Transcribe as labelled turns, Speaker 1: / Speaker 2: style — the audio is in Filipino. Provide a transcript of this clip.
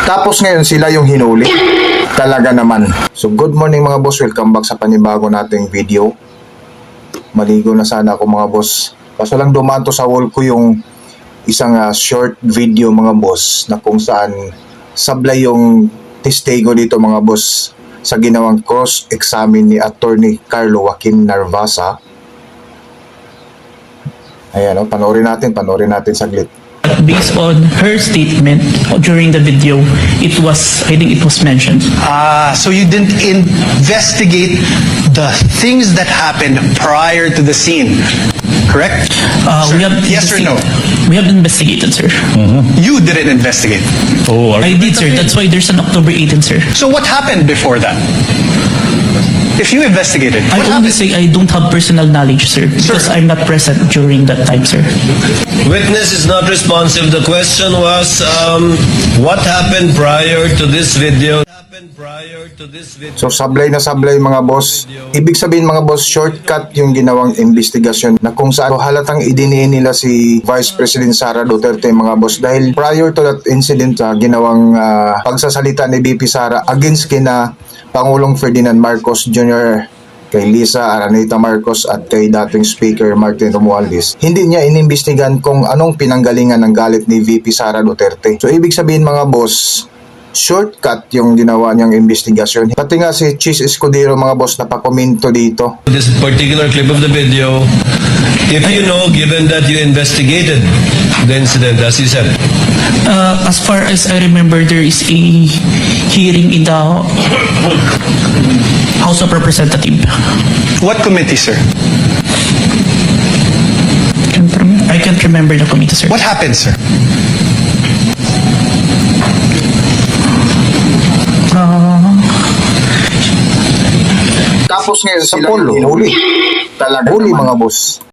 Speaker 1: Tapos ngayon sila yung hinuli. Talaga naman. So good morning mga boss, welcome back sa panibago nating video. Maligo na sana ako mga boss. Kaso lang dumaan to sa wall ko yung isang short video mga boss na kung saan sablay yung testigo dito mga boss sa ginawang cross-examine ni Attorney Carlo Joaquin Narvasa. Ayan, panoorin natin saglit.
Speaker 2: Based on her statement during the video, I think it was mentioned.
Speaker 3: So you didn't investigate the things that happened prior to the scene, correct? Sir, yes or no?
Speaker 2: We have investigated, sir.
Speaker 3: You didn't investigate.
Speaker 2: I did, sir. That's why there's an October 18, sir.
Speaker 3: So what happened before that? If you investigated,
Speaker 2: I
Speaker 3: what
Speaker 2: only
Speaker 3: happened?
Speaker 2: say I don't have personal knowledge, sir, because I'm not present during that time, sir.
Speaker 4: Witness is not responsive. The question was, what happened prior to this video?
Speaker 1: So sablay na sablay mga boss. Ibig sabihin mga boss, shortcut yung ginawang investigasyon na kung saan halatang idiniin nila si Vice President Sara Duterte mga boss dahil prior to that incident ginawang pagsasalita ni VP Sara against kina Pangulong Ferdinand Marcos Jr., kay Lisa Araneta Marcos at kay dating Speaker Martin Romualdez. Hindi niya inimbestigan kung anong pinanggalingan ng galit ni VP Sara Duterte. So ibig sabihin mga boss, shortcut yung ginawa niyang investigasyon. Pati nga si Chis Escudero mga boss napakomento dito.
Speaker 4: This particular clip of the video, if you know, given that you investigated the incident, as you said,
Speaker 2: As far as I remember, there is a hearing in the House of Representatives.
Speaker 3: What committee, sir?
Speaker 2: I can't remember the committee, sir.
Speaker 3: What happened, sir?
Speaker 1: Tapos ngayon sa polo, huli. Talaga huli mga boss.